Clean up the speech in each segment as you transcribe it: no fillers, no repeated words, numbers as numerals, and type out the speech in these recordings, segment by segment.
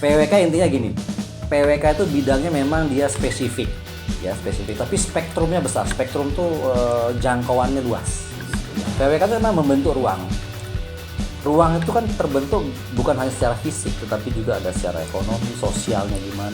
PWK intinya gini, PWK itu bidangnya memang dia spesifik, ya spesifik. Tapi spektrumnya besar. Spektrum tuh jangkauannya luas. PWK itu memang membentuk ruang. Ruang itu kan terbentuk bukan hanya secara fisik, tetapi juga ada secara ekonomi, sosialnya gimana.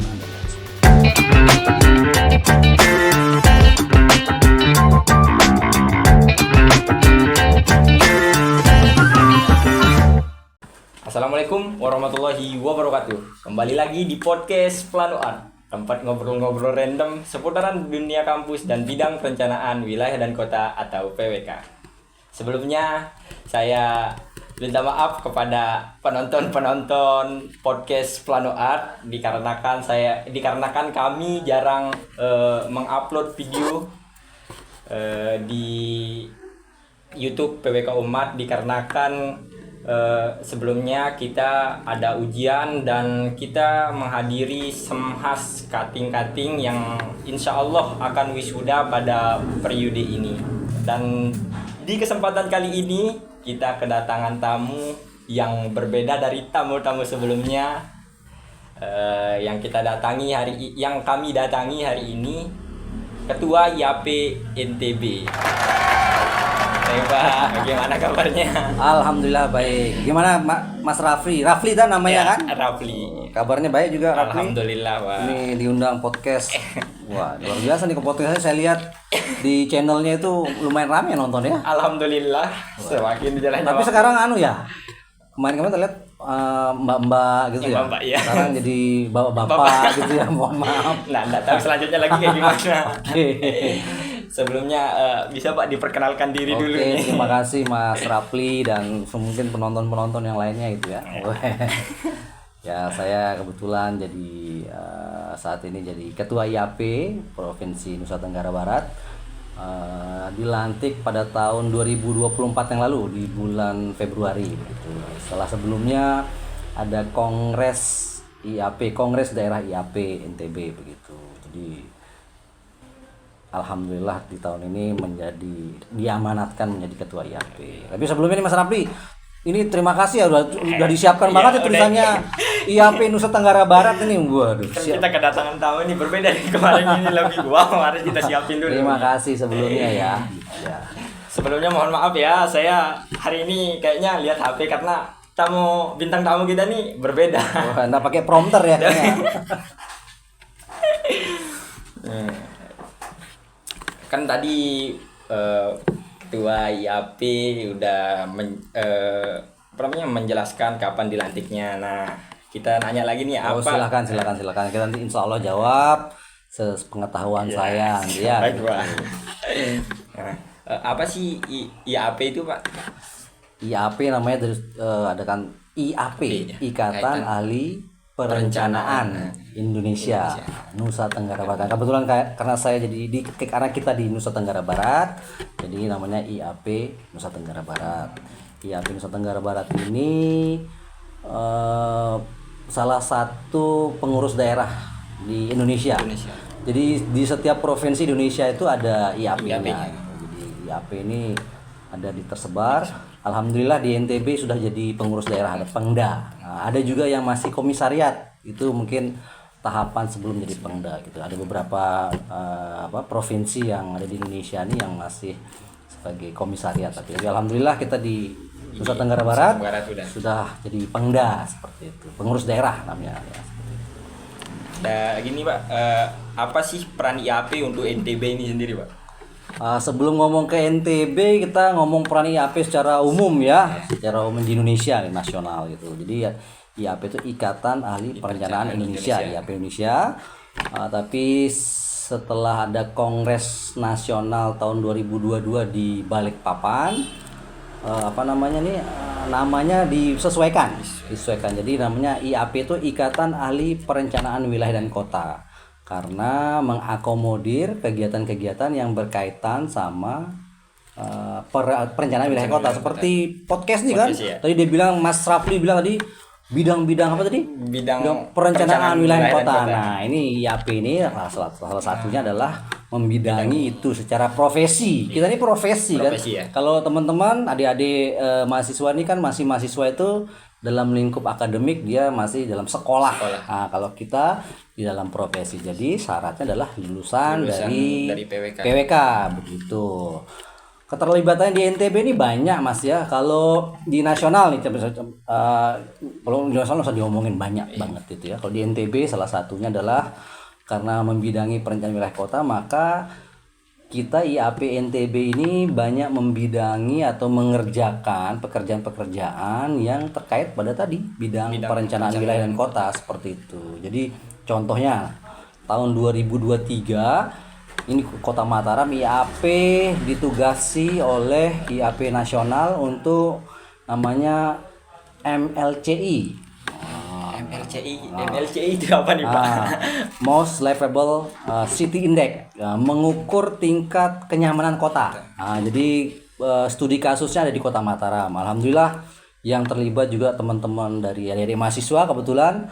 Assalamualaikum warahmatullahi wabarakatuh. Kembali lagi di podcast Plano Art, tempat ngobrol-ngobrol random seputaran dunia kampus dan bidang perencanaan wilayah dan kota atau PWK. Sebelumnya saya minta maaf kepada penonton podcast Plano Art dikarenakan kami jarang mengupload video di YouTube PWK Umat dikarenakan sebelumnya kita ada ujian dan kita menghadiri semhas cutting yang insya Allah akan wisuda pada periode ini. Dan di kesempatan kali ini kita kedatangan tamu yang berbeda dari tamu-tamu sebelumnya yang kami datangi hari ini, Ketua IAP NTB. Pak, bagaimana kabarnya? Alhamdulillah baik. Gimana Mas Rafli? Rafli kan namanya kan? Rafli. Kabarnya baik juga Rafli. Alhamdulillah, Pak. Ini diundang podcast. Wah, luar biasa nih ke podcastnya. Saya lihat di channelnya itu lumayan ramai nonton ya. Alhamdulillah. Semakin jalan. Tapi sekarang kemarin lihat mbak-mbak gitu ya. Mbak, ya. Sekarang jadi bapak-bapak gitu ya. Mohon maaf. Nah, enggak tahu selanjutnya lagi kayak gimana. Oke. Sebelumnya bisa Pak diperkenalkan diri dulu nih. Terima kasih Mas Rafli dan mungkin penonton-penonton yang lainnya gitu ya. Ya, saya kebetulan jadi saat ini jadi Ketua IAP Provinsi Nusa Tenggara Barat. Dilantik pada tahun 2024 yang lalu di bulan Februari gitu. Setelah sebelumnya ada Kongres IAP, Kongres Daerah IAP NTB begitu. Jadi alhamdulillah di tahun ini diamanatkan menjadi Ketua IAP. Tapi sebelumnya nih Mas Rafli, ini terima kasih ya udah disiapkan banget ya tulisannya IAP Nusa Tenggara Barat ini. Waduh, kita kedatangan tamu ini berbeda dari kemarin, ini lebih harus kita siapin dulu. Terima kasih sebelumnya ya. Sebelumnya mohon maaf ya, saya hari ini kayaknya lihat HP karena bintang tamu kita nih berbeda. Wah, enggak pakai prompter ya kayaknya. Kan tadi Ketua IAP udah menjelaskan kapan dilantiknya. Nah, kita nanya lagi nih apa? Silakan. Kita nanti insya Allah jawab sepengetahuan saya. Ya. Baik, Pak. Nah, apa sih IAP itu, Pak? IAP namanya ada kan IAP, Ikatan Ahli Perencanaan Indonesia Nusa Tenggara Barat. Kebetulan karena saya karena kita di Nusa Tenggara Barat, jadi namanya IAP Nusa Tenggara Barat. IAP Nusa Tenggara Barat ini salah satu pengurus daerah di Indonesia. Jadi di setiap provinsi Indonesia itu ada IAP-nya. Jadi IAP ini ada tersebar. Alhamdulillah di NTB sudah jadi pengurus daerah, ada Pengda. Nah, ada juga yang masih komisariat. Itu mungkin tahapan sebelum jadi Pengda gitu. Ada beberapa provinsi yang ada di Indonesia ini yang masih sebagai komisariat. Tapi alhamdulillah kita di Nusa Tenggara Barat sudah jadi Pengda seperti itu. Pengurus daerah namanya ya. Nah, gini Pak, apa sih peran IAP untuk NTB ini sendiri, Pak? Sebelum ngomong ke NTB, kita ngomong peran IAP secara umum ya, secara umum di Indonesia nasional gitu. Jadi ya IAP itu Ikatan Ahli Perencanaan Indonesia, IAP Indonesia. Tapi setelah ada Kongres Nasional tahun 2022 di Balikpapan, namanya disesuaikan. Jadi namanya IAP itu Ikatan Ahli Perencanaan Wilayah dan Kota. Karena mengakomodir kegiatan-kegiatan yang berkaitan sama perencanaan wilayah kota seperti podcast nih kan. Ya. Tadi dia bilang Mas Rafli bilang tadi bidang-bidang apa tadi? Bidang perencanaan wilayah kota. Nah, ini IAP ini salah satunya adalah membidangi itu secara profesi. Kita ini profesi kan. Ya? Kalau teman-teman adik-adik mahasiswa ini kan masih mahasiswa itu dalam lingkup akademik dia masih dalam sekolah. Nah, kalau kita di dalam profesi. Jadi syaratnya adalah lulusan dari PWK begitu. Keterlibatannya di NTB ini banyak Mas ya. Kalau di nasional nih, kalau di nasional usah diomongin banyak banget itu ya. Kalau di NTB salah satunya adalah karena membidangi perencanaan wilayah kota, maka kita IAP NTB ini banyak membidangi atau mengerjakan pekerjaan-pekerjaan yang terkait pada tadi bidang perencanaan wilayah dan kota seperti itu. Jadi contohnya tahun 2023 ini Kota Mataram IAP ditugasi oleh IAP nasional untuk namanya MLCI. MLCI itu apa nih Pak? Most Livable City Index, mengukur tingkat kenyamanan kota. Jadi studi kasusnya ada di Kota Mataram. Alhamdulillah yang terlibat juga teman-teman dari adik-adik mahasiswa, kebetulan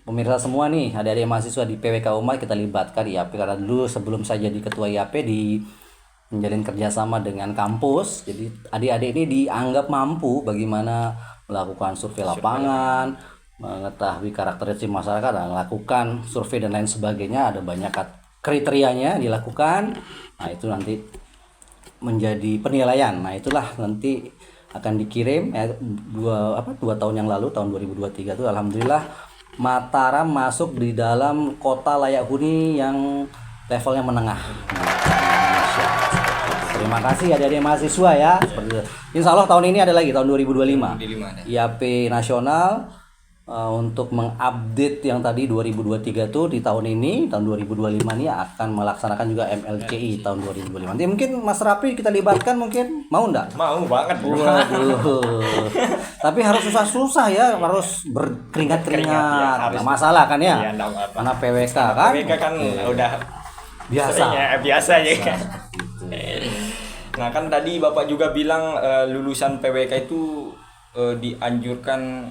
pemirsa semua nih, adik-adik mahasiswa di PWK Umat kita libatkan IAP, karena dulu sebelum saya jadi ketua IAP di menjalin kerjasama dengan kampus. Jadi adik-adik ini dianggap mampu bagaimana melakukan survei lapangan, mengetahui karakteristik masyarakat, dan melakukan survei dan lain sebagainya. Ada banyak kriterianya dilakukan. Nah itu nanti menjadi penilaian. Nah itulah nanti akan dikirim 2 tahun yang lalu, tahun 2023 itu alhamdulillah Mataram masuk di dalam kota layak huni yang levelnya menengah. Terima kasih adik-adik mahasiswa ya. Insya Allah tahun ini ada lagi, tahun 2025 IAP nasional untuk mengupdate yang tadi 2023 tuh di tahun ini, tahun 2025 ini akan melaksanakan juga MLCI tahun 2025. Nanti mungkin Mas Rapi kita libatkan, mungkin mau enggak? Mau banget. Waduh. Tapi harus susah-susah ya, harus berkeringat-keringat. Nggak masalah kan ya? Karena PWK kan? PWK kan udah biasa. Biasa ya kan. Nah kan tadi Bapak juga bilang lulusan PWK itu dianjurkan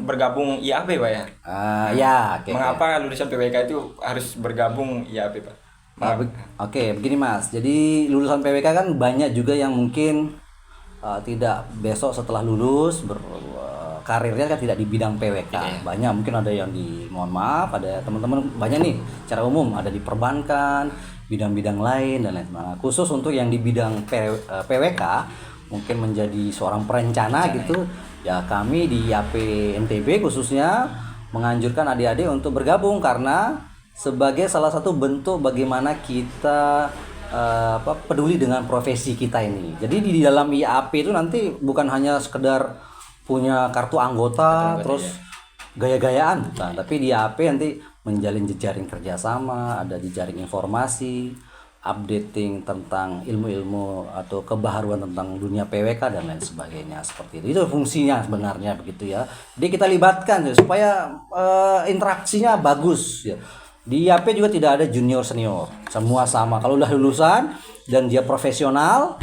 bergabung IAP Pak ya? Mengapa lulusan PWK itu harus bergabung IAP Pak? Oke, begini Mas. Jadi lulusan PWK kan banyak juga yang mungkin tidak besok setelah lulus karirnya kan tidak di bidang PWK. Banyak mungkin ada yang ada teman-teman banyak nih secara umum ada di perbankan, bidang-bidang lain dan lain sebagainya. Khusus untuk yang di bidang PWK mungkin menjadi seorang perencana gitu. Ya kami di IAP NTB khususnya menganjurkan adik-adik untuk bergabung karena sebagai salah satu bentuk bagaimana kita peduli dengan profesi kita ini. Jadi di dalam IAP itu nanti bukan hanya sekedar punya kartu anggota terus gaya-gayaan bukan, tapi di IAP nanti menjalin jejaring kerjasama, ada jejaring informasi, updating tentang ilmu-ilmu atau kebaharuan tentang dunia PWK dan lain sebagainya seperti itu. Itu fungsinya sebenarnya begitu ya. Jadi kita libatkan ya, supaya interaksinya bagus ya. Di IAP juga tidak ada junior senior, semua sama. Kalau udah lulusan dan dia profesional,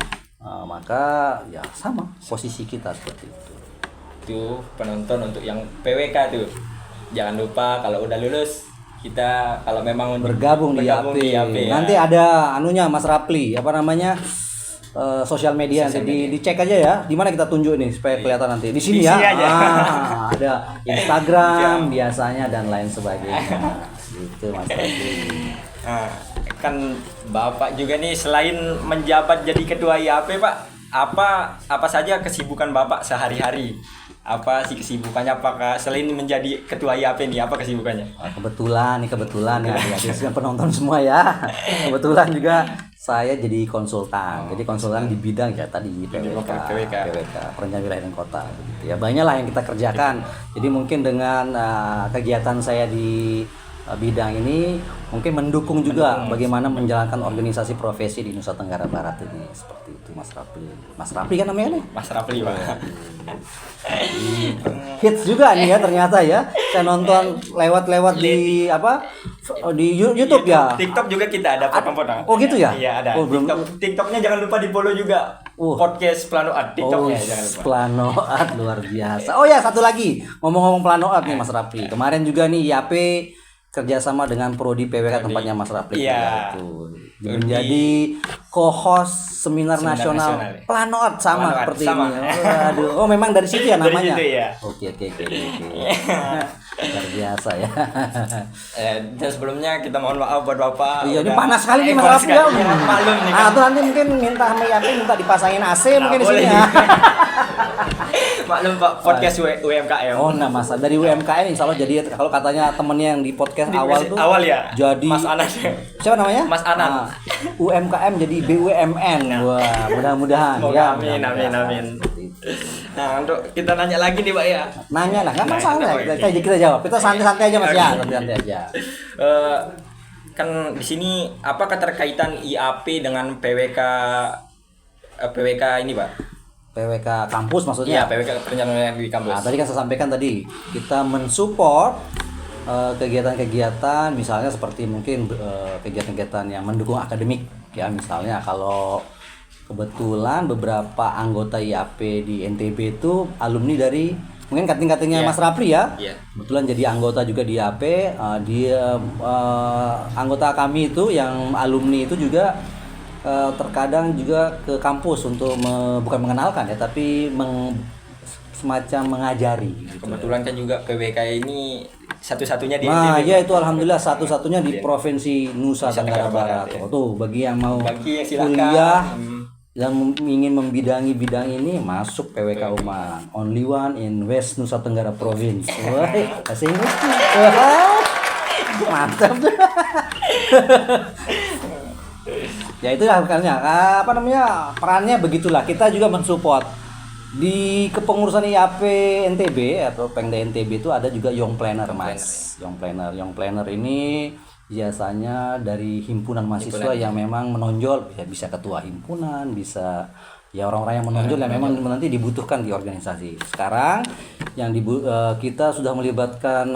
maka ya sama posisi kita seperti itu. Itu penonton untuk yang PWK tuh. Jangan lupa kalau udah lulus kita kalau memang bergabung di IAP. Nanti ada anunya Mas Rapli, sosial media nanti dicek aja ya. Di mana kita tunjuk nih supaya kelihatan nanti. Di sini ya. Ada Instagram biasanya dan lain sebagainya. Gitu Mas Rapli. Kan Bapak juga nih selain menjabat jadi ketua IAP Pak, apa saja kesibukan Bapak sehari-hari? Apa sih kesibukannya, apakah selain menjadi ketua IAP nih apa kesibukannya? Kebetulan ya penonton semua ya. Kebetulan juga saya jadi konsultan. Jadi konsultan di bidang ya tadi PWK, perencanaan wilayah dan kota gitu ya. Banyak lah yang kita kerjakan. Jadi mungkin dengan kegiatan saya di bidang ini mungkin mendukung juga bagaimana menjalankan organisasi profesi di Nusa Tenggara Barat ini seperti itu Mas Rapli kan namanya nih? Mas Rapli Pak. Hits juga nih ya ternyata ya. Saya nonton lewat di di YouTube ya. TikTok juga kita ada potong-potong. Oh gitu ya? Iya ada. TikToknya jangan lupa di follow juga. Podcast Plano Art TikToknya jangan lupa. Plano Art luar biasa. Oh ya satu lagi ngomong-ngomong Plano Art nih Mas Rapli. Kemarin juga nih IAP kerjasama dengan Prodi PWK tempatnya Mas Rapli. Iya. Itu menjadi co-host seminar nasional Planoart sama Planoart, seperti sama. ini. Waduh, oh memang dari situ ya Dari namanya. situ ya. Oke. Luar biasa ya. Dan sebelumnya kita mohon maaf buat Bapak. Iya, ini Udah- panas sekali nih Mas panas Rapli sekali. ya. Maklum nih kan. Tuh nanti mungkin minta sama Yapi minta dipasangin AC mungkin di boleh. sini ya. Maklum Pak, podcast UMKM. Oh, nah masa dari UMKM insya Allah jadi kalau katanya temennya yang di podcast Di awal tuh awal ya. jadi Mas Anan. siapa namanya? Mas Anan. Nah, UMKM jadi BUMN. Wah, mudah-mudahan Semoga ya. amin, mudah-mudahan. amin. Seperti itu. Nah, untuk kita nanya lagi nih Pak ya. Nanya lah, nggak Nah, masalah. oke. Kita jawab. Kita santai-santai aja Mas ya, santai-santai aja. Eh, kan di sini apa keterkaitan IAP dengan PWK ini Pak? PWK kampus Iya, maksudnya. PWK perencanaan di Nah, kampus. tadi kan saya sampaikan tadi kita mensupport kegiatan-kegiatan misalnya seperti mungkin kegiatan-kegiatan yang mendukung akademik ya, misalnya kalau kebetulan beberapa anggota IAP di NTB itu alumni dari mungkin kating-katingnya Iya. Mas Rapli ya. Iya. Kebetulan jadi anggota juga di IAP, dia anggota kami itu yang alumni itu juga terkadang juga ke kampus untuk bukan mengenalkan ya, tapi semacam mengajari gitu. Kebetulan kan juga PWK ini satu-satunya di Nah, NTB. ya itu alhamdulillah satu-satunya di Provinsi Nusa Tenggara Barat. ya. Oh, tuh bagi yang mau Bagi yang silakan. kuliah yang ingin membidangi bidang ini masuk PWK UMA. Only one in West Nusa Tenggara Province. Wah, bahasa Inggris. Wah, mantap. Ya itu lah makanya apa namanya perannya begitulah, kita juga mensupport di kepengurusan IAP NTB atau Pengda NTB itu ada juga Young Planner Mas. Young Planner ini biasanya dari himpunan mahasiswa yang memang menonjol, ya bisa ketua himpunan, bisa ya orang-orang yang menonjol yang memang nanti dibutuhkan di organisasi. Sekarang yang kita sudah melibatkan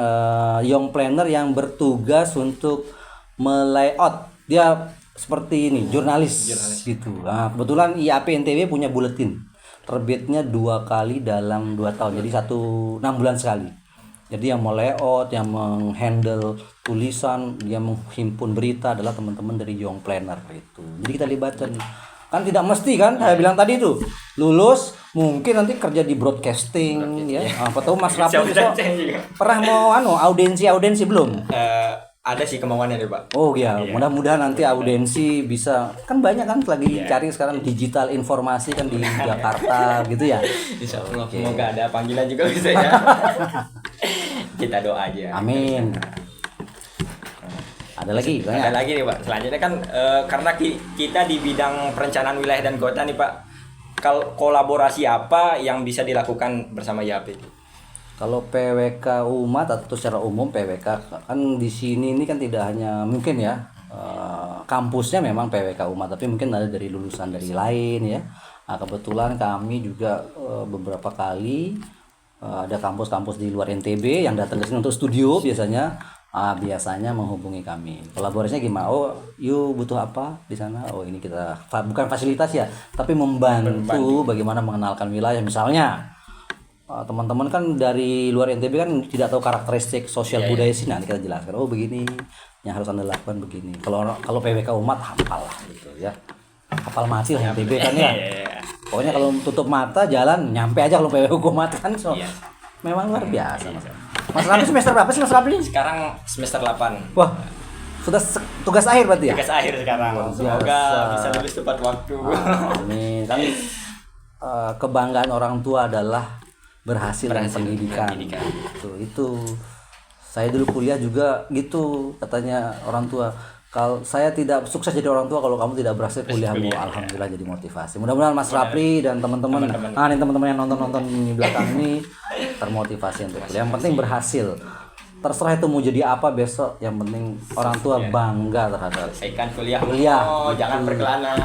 Young Planner yang bertugas untuk melayout, dia seperti ini jurnalis. Gitu. Nah, kebetulan IAP NTB punya buletin terbitnya 2 kali dalam 2 tahun, jadi 6 bulan sekali. Jadi yang mau layout, yang menghandle tulisan, yang menghimpun berita adalah teman-teman dari Young Planner itu. Jadi kita libatkan. Kan tidak mesti kan, saya bilang tadi tuh lulus mungkin nanti kerja di broadcasting ya. Apa tahu Mas Rapli pernah mau audiensi belum? Ada sih kemauannya deh Pak. Oh ya, mudah-mudahan nanti audiensi bisa, kan banyak kan lagi cari sekarang digital informasi kan di Jakarta gitu ya. Insya Allah semoga ada panggilan juga bisa ya. Kita doa aja. Amin. Ada lagi? Ada lagi nih Pak. Selanjutnya kan karena kita di bidang perencanaan wilayah dan kota nih Pak. Kolaborasi apa yang bisa dilakukan bersama IAP? Kalau PWK Umat atau secara umum PWK kan di sini ini kan tidak hanya mungkin ya kampusnya memang PWK Umat, tapi mungkin ada dari lulusan dari lain ya. Nah, kebetulan kami juga beberapa kali ada kampus-kampus di luar NTB yang datang ke sini untuk studio biasanya menghubungi kami. Kolaborasinya gimana? Oh, you butuh apa di sana? Oh, ini kita bukan fasilitas ya, tapi membantu bagaimana mengenalkan wilayah misalnya. Teman-teman kan dari luar NTB kan tidak tahu karakteristik sosial budaya sini, nanti kita jelaskan. Oh begini yang harus Anda lakukan begini. Kalau PWK Umat hafal lah gitu ya. Hafal mati lah NTB kan ya. Pokoknya kalau tutup mata jalan nyampe aja kalau PWK Umat kan. Memang luar biasa Mas. Mas Rapli semester berapa sih Mas Rapli? Sekarang semester 8. Wah, sudah tugas akhir berarti ya? Tugas akhir sekarang. Semoga bisa lulus tepat waktu. Amin. Kan kebanggaan orang tua adalah berhasil dalam pendidikan. Itu saya dulu kuliah juga gitu katanya orang tua, kalau saya tidak sukses jadi orang tua kalau kamu tidak berhasil kuliahmu. Alhamdulillah jadi motivasi. Mudah-mudahan Mas Rapli dan teman-teman ini teman-teman yang nonton di belakang ini termotivasi untuk kuliah. Yang penting berhasil, terserah itu mau jadi apa besok, yang penting orang tua bangga terhadap Selesaikan kuliah. Oh, jangan berkelana.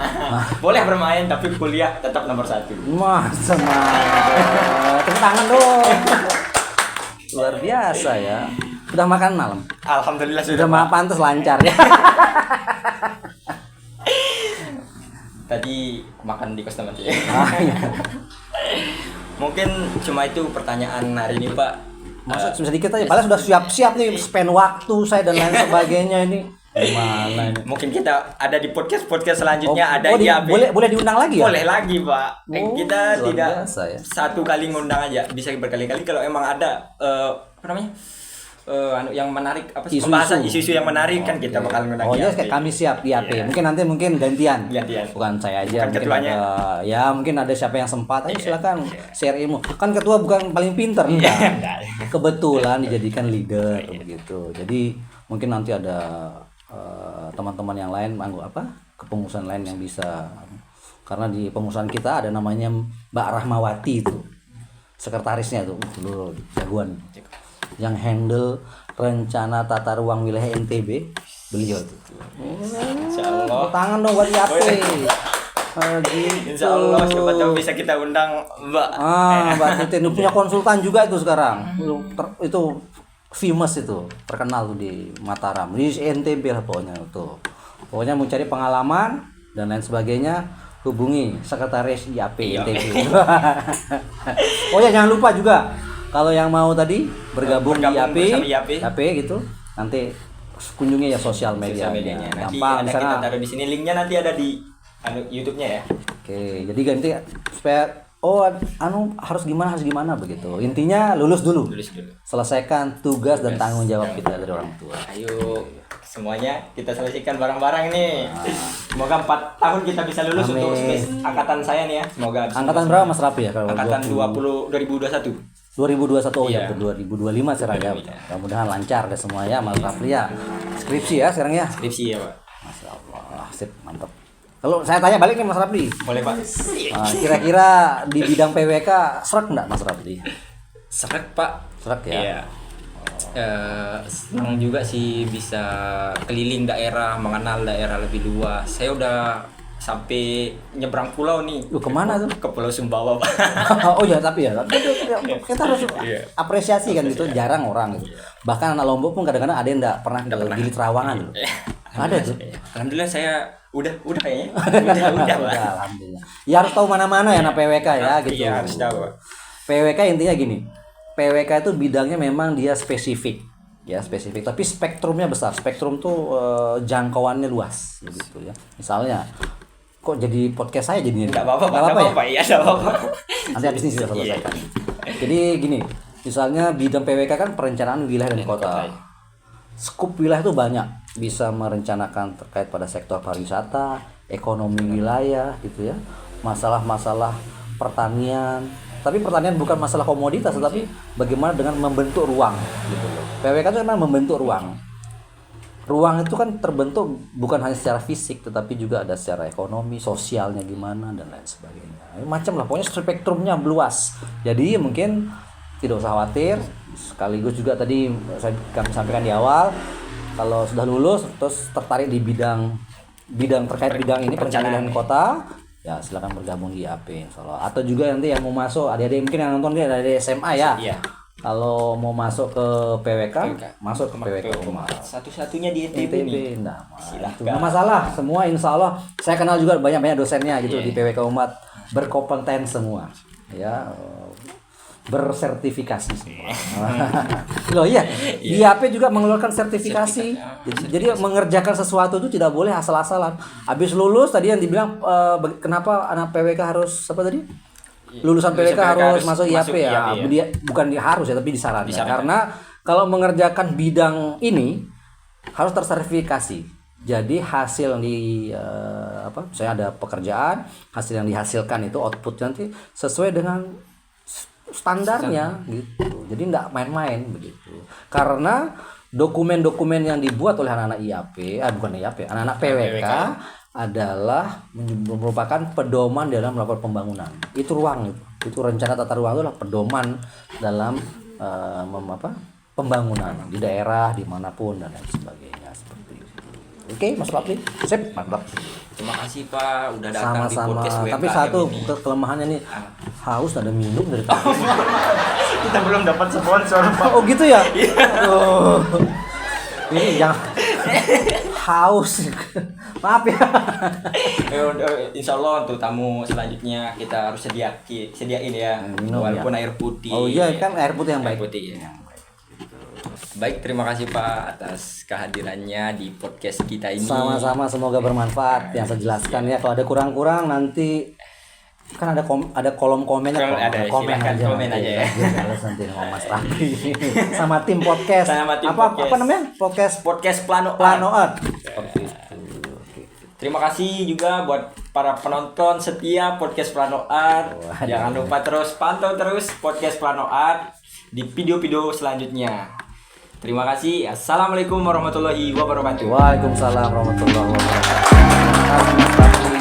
Boleh bermain tapi kuliah tetap nomor 1. Masa tepuk tangan dong. Luar biasa ya. Sudah makan malam? Alhamdulillah Sudah pantas lancar ya. Tadi makan di kos teman sih. Iya. Mungkin cuma itu pertanyaan hari ini Pak. Masa sedikit aja, padahal sudah siap-siap nih spend waktu saya dan lain sebagainya ini. Gimana ini? Mungkin kita ada di podcast selanjutnya ada IAP. Boleh diundang lagi ya? Boleh lagi, Pak. Kita luar tidak biasa ya. satu kali ngundang aja, bisa berkali-kali kalau emang ada apa namanya? Yang menarik apa sih, pembahasan isu-isu yang menarik kan kita bakal ngundang. Oh iya, kami siap IAP. Mungkin gantian. Bukan saya aja, bukan mungkin ketuanya. Mungkin ada siapa yang sempat. Ayo silakan share ilmu. Kan ketua bukan paling pinter, enggak. Kebetulan dijadikan leader begitu. Jadi mungkin nanti ada teman-teman yang lain kepengurusan lain yang bisa, karena di pengurusan kita ada namanya Mbak Rahmawati itu sekretarisnya tuh dulu jagoan yang handle rencana tata ruang wilayah NTB, beliau tuh. Insyaallah. Tangan dong buat IAP. Gitu. Insyaallah siapa tahu bisa kita undang Mbak. Mbak Titin punya konsultan juga itu sekarang. Itu famous itu, terkenal tuh di Mataram, di NTB lah pokoknya tuh. Pokoknya mau cari pengalaman dan lain sebagainya, hubungi sekretaris IAP NTB. Oh ya, jangan lupa juga kalau yang mau tadi bergabung di IAP gitu, nanti kunjungi ya sosial medianya. Gampang, nanti kita taruh di sini, linknya nanti ada di YouTube-nya ya. Oke, jadi ganti supaya harus gimana begitu. Intinya lulus dulu. Selesaikan tugas dan tanggung jawab kita dari orang tua. Ayo semuanya kita selesaikan bareng-bareng nih. Semoga 4 tahun kita bisa lulus. Amin. Untuk angkatan saya nih ya. Semoga. Angkatan berapa Mas Rafi ya? Angkatan 2021. 2021 ya, 2025 sekarang ya. Mudah-mudahan lancar deh semua ya Mas Rafi ya. Skripsi ya sekarang ya. Skripsi ya, Pak. Masyaallah, sip, mantap. Kalau saya tanya balik nih Mas Rafli. Boleh, Pak. Kira-kira di bidang PWK serak enggak Mas Rafli? Serak, Pak. Serak ya. Iya. Senang juga sih bisa keliling daerah, mengenal daerah lebih luas. Saya udah sampai nyebrang pulau nih. Lu kemana tuh? Ke Pulau Sumbawa, Pak. Oh ya, tapi kita harus apresiasi kan gitu, jarang orang gitu. Bahkan anak Lombok pun kadang-kadang ada yang enggak pernah Gili Trawangan loh. Ada tuh. Alhamdulillah saya udah kayaknya. Udah, alhamdulillah. Ya harus tahu mana-mana ya anak PWK ya gitu. Iya, harus tahu. PWK intinya gini. PWK itu bidangnya memang dia spesifik. Ya, spesifik, tapi spektrumnya besar. Spektrum tuh jangkauannya luas gitu ya. Misalnya kok jadi podcast saya jadinya? Enggak apa-apa ya. Enggak apa-apa. Nanti habis ini sudah selesaikan. Jadi gini, misalnya bidang PWK kan perencanaan wilayah dan kota. Skup wilayah itu banyak, bisa merencanakan terkait pada sektor pariwisata, ekonomi wilayah gitu ya, masalah-masalah pertanian. Tapi pertanian bukan masalah komoditas, tetapi bagaimana dengan membentuk ruang gitu loh. PWK itu memang membentuk ruang. Ruang itu kan terbentuk bukan hanya secara fisik, tetapi juga ada secara ekonomi, sosialnya gimana dan lain sebagainya. Macam lah, pokoknya spektrumnya luas. Jadi mungkin tidak usah khawatir. Sekaligus juga tadi kami sampaikan di awal, kalau sudah lulus terus tertarik di bidang terkait bidang ini perencanaan kota, ya silakan bergabung di IAP insyaallah. Atau juga nanti yang mau masuk, adik-adik mungkin yang nonton dia dari SMA ya. Iya. Kalau mau masuk ke PWK, masuk ke PWK Umat. Satu-satunya di NTB nih. Nggak masalah, semua insya Allah. Saya kenal juga banyak dosennya gitu di PWK Umat, berkompeten semua, ya, bersertifikasi semua. Loh iya, IAP juga mengeluarkan sertifikasi. Jadi mengerjakan sesuatu itu tidak boleh asal-asalan. Habis lulus tadi yang dibilang kenapa anak PWK harus apa tadi? Lulusan PWK harus masuk IAP ya. Dia bukan harus ya, tapi disarankan. Karena kalau mengerjakan bidang ini harus tersertifikasi. Jadi hasil di misalnya ada pekerjaan, hasil yang dihasilkan itu output nanti sesuai dengan standarnya gitu. Jadi enggak main-main begitu. Karena dokumen-dokumen yang dibuat oleh anak-anak IAP, anak-anak PWK adalah merupakan pedoman dalam melakukan pembangunan. Itu ruang itu rencana tata ruang itu adalah pedoman dalam pembangunan di daerah dimanapun dan lain sebagainya seperti itu. Oke, Mas Rapli, sip, mantap. Terima kasih Pak, udah datang di podcast WKM. Tapi satu kelemahannya nih, haus ada minum dari tadi. Kita belum dapat sponsor Pak. Oh gitu ya. Ini jangan haus. Maaf ya. Insya Allah untuk tamu selanjutnya kita harus sediain ya, minum, walaupun ya. air putih. Oh iya kan air putih yang baik. Air putih ya. Baik, terima kasih Pak atas kehadirannya di podcast kita ini. Sama-sama, semoga bermanfaat yang saya jelaskan ya. Kalau ada kurang-kurang nanti kan ada kolom komennya, Ada, silahkan komen aja ya. Kalau nanti sama Mas Raffi sama tim podcast. Sama tim apa podcast. apa namanya? Podcast Plano Art. Oke. Terima kasih juga buat para penonton setia podcast Plano Art. Jangan lupa terus pantau terus podcast Plano Art di video-video selanjutnya. Terima kasih. Assalamualaikum warahmatullahi wabarakatuh. Waalaikumsalam warahmatullahi wabarakatuh. Terima kasih Mas Raffi.